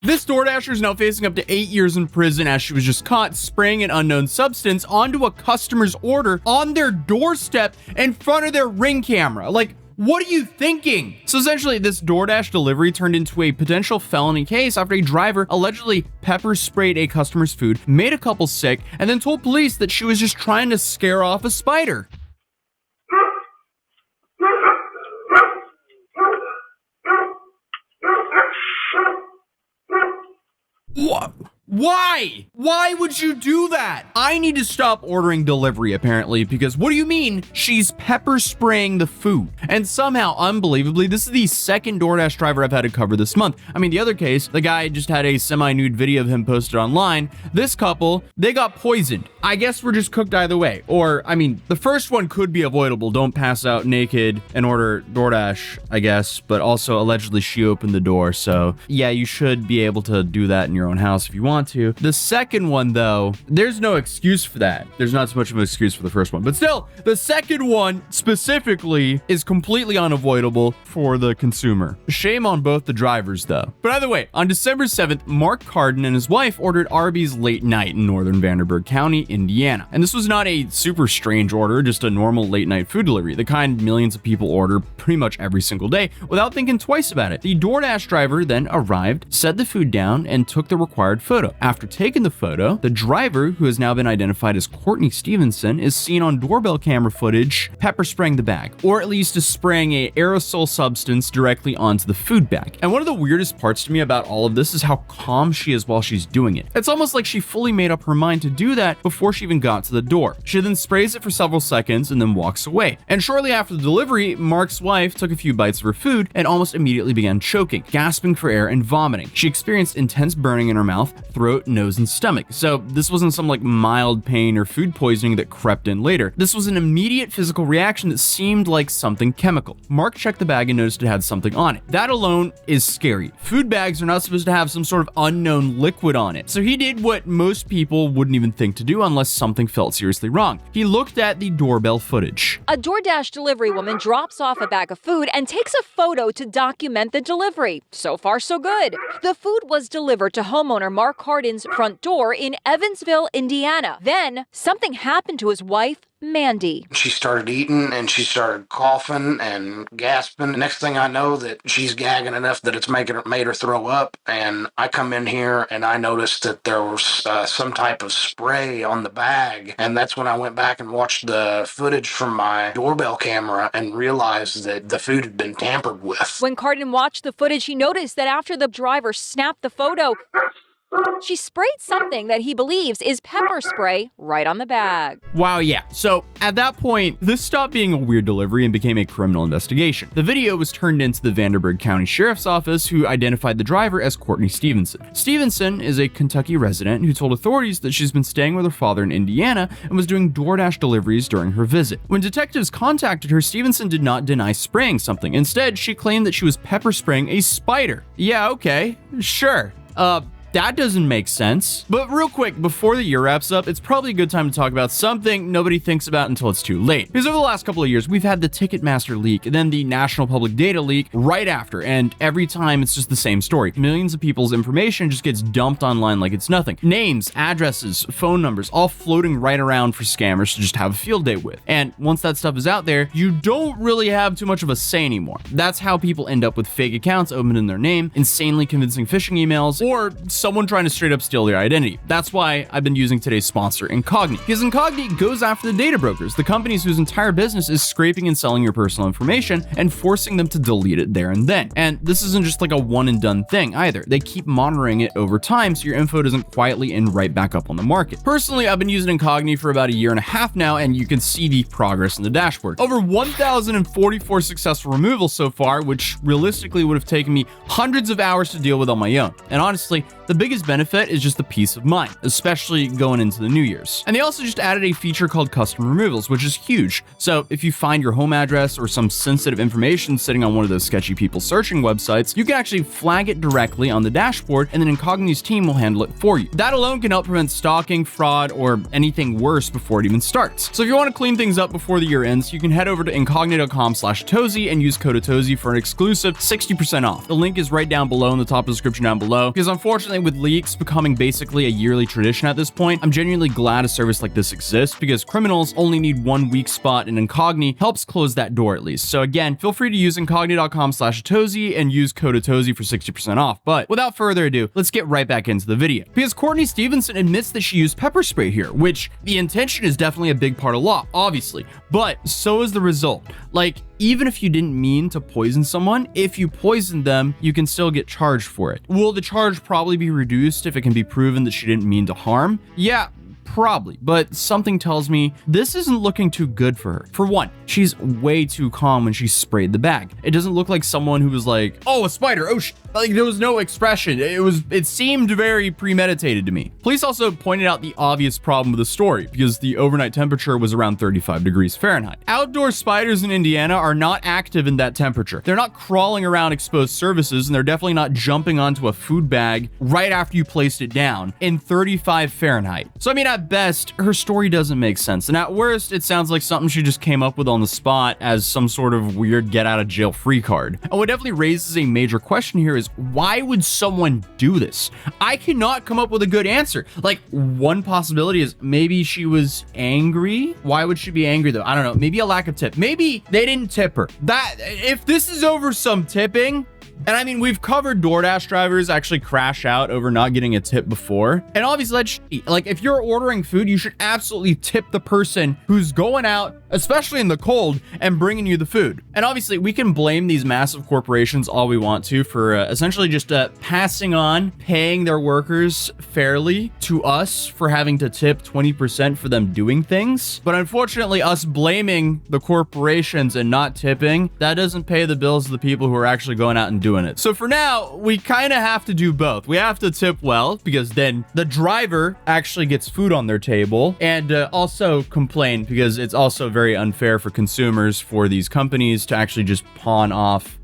This DoorDasher is now facing up to 8 years in prison as she was just caught spraying an unknown substance onto a customer's order on their doorstep in front of their Ring camera. Like, what are you thinking? So essentially, this DoorDash delivery turned into a potential felony case after a driver allegedly pepper sprayed a customer's food, made a couple sick, and then told police that she was just trying to scare off a spider. What? Why? Why would you do that? I need to stop ordering delivery, apparently, because what do you mean she's pepper spraying the food? And somehow, unbelievably, this is the second DoorDash driver I've had to cover this month. I mean, the other case, the guy just had a semi-nude video of him posted online. This couple, they got poisoned. I guess we're just cooked either way. Or, I mean, the first one could be avoidable. Don't pass out naked and order DoorDash, I guess. But also, allegedly, she opened the door. So, yeah, you should be able to do that in your own house if you want to. The second one, though, there's no excuse for that. There's not so much of an excuse for the first one, but still, the second one specifically is completely unavoidable for the consumer. Shame on both the drivers, though. But either way, on December 7th, Mark Cardin and his wife ordered Arby's late night in northern Vanderburgh County, Indiana. And this was not a super strange order, just a normal late night food delivery, the kind millions of people order pretty much every single day without thinking twice about it. The DoorDash driver then arrived, set the food down, and took the required photo. After taking the photo, the driver, who has now been identified as Courtney Stevenson, is seen on doorbell camera footage pepper spraying the bag, or at least is spraying a aerosol substance directly onto the food bag. And one of the weirdest parts to me about all of this is how calm she is while she's doing it. It's almost like she fully made up her mind to do that before she even got to the door. She then sprays it for several seconds and then walks away. And shortly after the delivery, Mark's wife took a few bites of her food and almost immediately began choking, gasping for air and vomiting. She experienced intense burning in her mouth, throat, nose, and stomach. So this wasn't some like mild pain or food poisoning that crept in later. This was an immediate physical reaction that seemed like something chemical. Mark checked the bag and noticed it had something on it. That alone is scary. Food bags are not supposed to have some sort of unknown liquid on it. So he did what most people wouldn't even think to do unless something felt seriously wrong. He looked at the doorbell footage. A DoorDash delivery woman drops off a bag of food and takes a photo to document the delivery. So far, so good. The food was delivered to homeowner Mark Cardin's front door in Evansville, Indiana. Then, something happened to his wife, Mandy. She started eating and she started coughing and gasping. The next thing I know that she's gagging enough that it's made her throw up. And I come in here and I noticed that there was some type of spray on the bag. And that's when I went back and watched the footage from my doorbell camera and realized that the food had been tampered with. When Cardin watched the footage, he noticed that after the driver snapped the photo, she sprayed something that he believes is pepper spray right on the bag. Wow, yeah. So at that point, this stopped being a weird delivery and became a criminal investigation. The video was turned into the Vanderburgh County Sheriff's Office, who identified the driver as Courtney Stevenson. Stevenson is a Kentucky resident who told authorities that she's been staying with her father in Indiana and was doing DoorDash deliveries during her visit. When detectives contacted her, Stevenson did not deny spraying something. Instead, she claimed that she was pepper spraying a spider. Yeah, okay, sure. That doesn't make sense. But real quick, before the year wraps up, it's probably a good time to talk about something nobody thinks about until it's too late. Because over the last couple of years, we've had the Ticketmaster leak and then the National Public Data leak right after, and every time it's just the same story. Millions of people's information just gets dumped online like it's nothing. Names, addresses, phone numbers, all floating right around for scammers to just have a field day with. And once that stuff is out there, you don't really have too much of a say anymore. That's how people end up with fake accounts opened in their name, insanely convincing phishing emails, or someone trying to straight up steal their identity. That's why I've been using today's sponsor, Incogni. Because Incogni goes after the data brokers, the companies whose entire business is scraping and selling your personal information and forcing them to delete it there and then. And this isn't just like a one and done thing either. They keep monitoring it over time so your info doesn't quietly end right back up on the market. Personally, I've been using Incogni for about a year and a half now, and you can see the progress in the dashboard. Over 1,044 successful removals so far, which realistically would have taken me hundreds of hours to deal with on my own. And honestly, The biggest benefit is just the peace of mind, especially going into the New Year's. And they also just added a feature called custom removals, which is huge. So if you find your home address or some sensitive information sitting on one of those sketchy people searching websites, you can actually flag it directly on the dashboard, and then Incogni's team will handle it for you. That alone can help prevent stalking, fraud, or anything worse before it even starts. So if you want to clean things up before the year ends, you can head over to incogni.com/Atozy and use code Atozy for an exclusive 60% off. The link is right down below in the top of the description down below, because unfortunately with leaks becoming basically a yearly tradition at this point, I'm genuinely glad a service like this exists, because criminals only need one weak spot, and Incogni helps close that door at least. So again, feel free to use incogni.com/Atozy and use code Atozy for 60% off. But without further ado, let's get right back into the video. Because Courtney Stevenson admits that she used pepper spray here, which the intention is definitely a big part of law, obviously, but so is the result. Like, even if you didn't mean to poison someone, if you poisoned them, you can still get charged for it. Will the charge probably be reduced if it can be proven that she didn't mean to harm? Yeah, probably, but something tells me this isn't looking too good for her. For one, she's way too calm when she sprayed the bag. It doesn't look like someone who was like, oh, a spider, oh like there was no expression. It seemed very premeditated to me. Police also pointed out the obvious problem with the story, because the overnight temperature was around 35 degrees Fahrenheit. Outdoor spiders in Indiana are not active in that temperature. They're not crawling around exposed surfaces, and they're definitely not jumping onto a food bag right after you placed it down in 35 Fahrenheit. So I mean, at best, her story doesn't make sense, and at worst, it sounds like something she just came up with on the spot as some sort of weird get out of jail free card. And what definitely raises a major question here is, why would someone do this? I cannot come up with a good answer. Like, one possibility is maybe she was angry. Why would she be angry though? I don't know. Maybe a lack of tip. Maybe they didn't tip her. That if this is over some tipping, and I mean, we've covered DoorDash drivers actually crash out over not getting a tip before. And obviously that's shitty. Like, if you're ordering food, you should absolutely tip the person who's going out, especially in the cold, and bringing you the food. And obviously we can blame these massive corporations all we want to for essentially just passing on paying their workers fairly to us for having to tip 20% for them doing things. But unfortunately, us blaming the corporations and not tipping, that doesn't pay the bills of the people who are actually going out and doing it. So for now, we kind of have to do both. We have to tip well, because then the driver actually gets food on their table, and also complain, because it's also very unfair for consumers for these companies to actually just pawn off.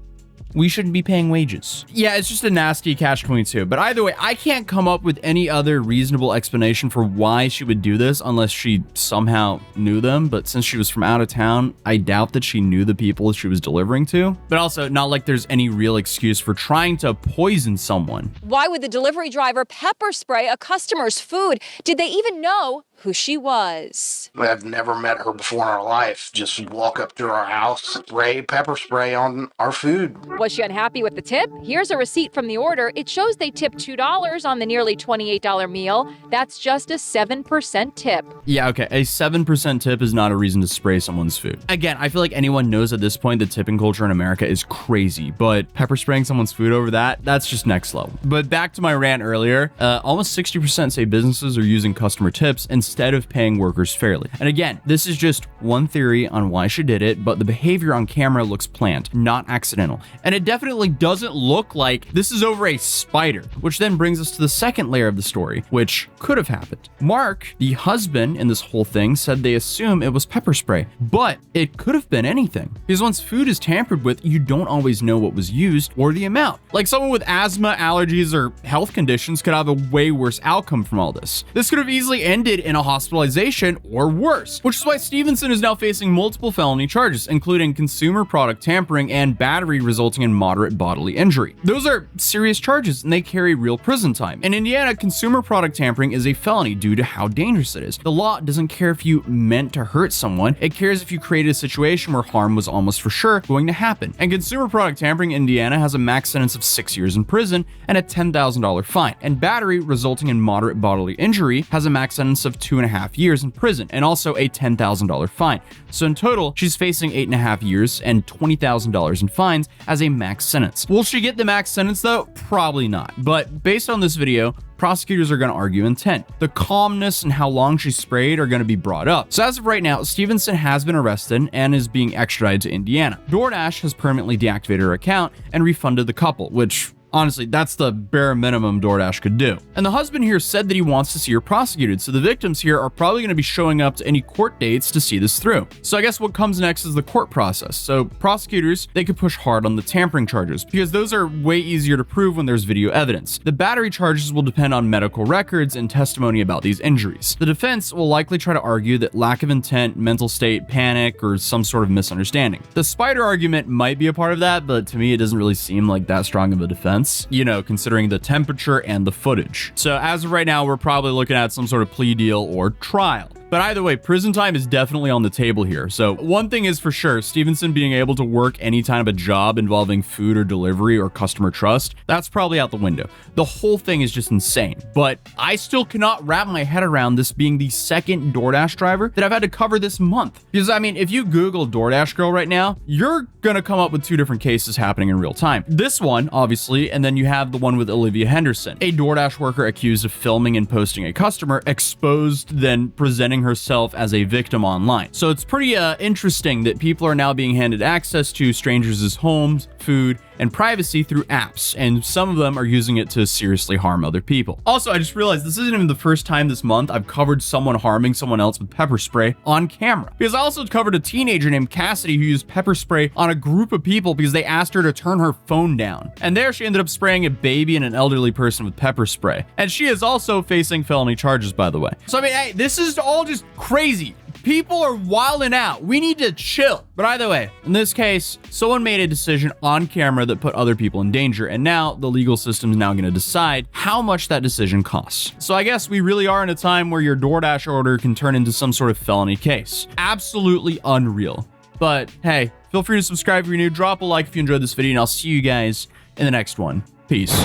We shouldn't be paying wages. Yeah, it's just a nasty catch-22. But either way, I can't come up with any other reasonable explanation for why she would do this unless she somehow knew them. But since she was from out of town, I doubt that she knew the people she was delivering to. But also, not like there's any real excuse for trying to poison someone. Why would the delivery driver pepper spray a customer's food? Did they even know who she was? I've never met her before in our life. Just walk up to our house, spray pepper spray on our food. Was she unhappy with the tip? Here's a receipt from the order. It shows they tipped $2 on the nearly $28 meal. That's just a 7% tip. Yeah, okay, a 7% tip is not a reason to spray someone's food. Again, I feel like anyone knows at this point the tipping culture in America is crazy, but pepper spraying someone's food over that's just next level. But back to my rant earlier, almost 60% say businesses are using customer tips instead of paying workers fairly. And again, this is just one theory on why she did it, but the behavior on camera looks planned, not accidental. And it definitely doesn't look like this is over a spider, which then brings us to the second layer of the story, which could have happened. Mark, the husband in this whole thing, said they assume it was pepper spray, but it could have been anything. Because once food is tampered with, you don't always know what was used or the amount. Like, someone with asthma, allergies, or health conditions could have a way worse outcome from all this. This could have easily ended in a hospitalization or worse, which is why Stevenson is now facing multiple felony charges, including consumer product tampering and battery resulting in moderate bodily injury. Those are serious charges, and they carry real prison time. In Indiana, consumer product tampering is a felony due to how dangerous it is. The law doesn't care if you meant to hurt someone, it cares if you created a situation where harm was almost for sure going to happen. And consumer product tampering in Indiana has a max sentence of 6 years in prison and a $10,000 fine. And battery resulting in moderate bodily injury has a max sentence of 2.5 years in prison and also a $10,000 fine. So in total, she's facing 8.5 years and $20,000 in fines as a max sentence. Will she get the max sentence though? Probably not. But based on this video, prosecutors are going to argue intent. The calmness and how long she sprayed are going to be brought up. So as of right now, Stevenson has been arrested and is being extradited to Indiana. DoorDash has permanently deactivated her account and refunded the couple, which Honestly, that's the bare minimum DoorDash could do. And the husband here said that he wants to see her prosecuted, so the victims here are probably going to be showing up to any court dates to see this through. So I guess what comes next is the court process. So prosecutors, they could push hard on the tampering charges because those are way easier to prove when there's video evidence. The battery charges will depend on medical records and testimony about these injuries. The defense will likely try to argue that lack of intent, mental state, panic, or some sort of misunderstanding. The spider argument might be a part of that, but to me it doesn't really seem like that strong of a defense, you know, considering the temperature and the footage. So as of right now, we're probably looking at some sort of plea deal or trial. But either way, prison time is definitely on the table here. So one thing is for sure, Stevenson being able to work any kind of a job involving food or delivery or customer trust, that's probably out the window. The whole thing is just insane. But I still cannot wrap my head around this being the second DoorDash driver that I've had to cover this month. Because I mean, if you Google DoorDash girl right now, you're gonna come up with two different cases happening in real time. This one, obviously, and then you have the one with Olivia Henderson, a DoorDash worker accused of filming and posting a customer, exposed, then presenting herself as a victim online. So it's pretty interesting that people are now being handed access to strangers' homes, food, and privacy through apps, and some of them are using it to seriously harm other people. Also, I just realized this isn't even the first time this month I've covered someone harming someone else with pepper spray on camera. Because I also covered a teenager named Cassidy who used pepper spray on a group of people because they asked her to turn her phone down. And there she ended up spraying a baby and an elderly person with pepper spray. And she is also facing felony charges, by the way. So I mean, hey, this is all just crazy. People are wilding out. We need to chill. But either way, in this case, someone made a decision on camera that put other people in danger, and now the legal system is now going to decide how much that decision costs. So I guess we really are in a time where your DoorDash order can turn into some sort of felony case. Absolutely unreal. But hey, feel free to subscribe if you're new, drop a like if you enjoyed this video, and I'll see you guys in the next one. Peace.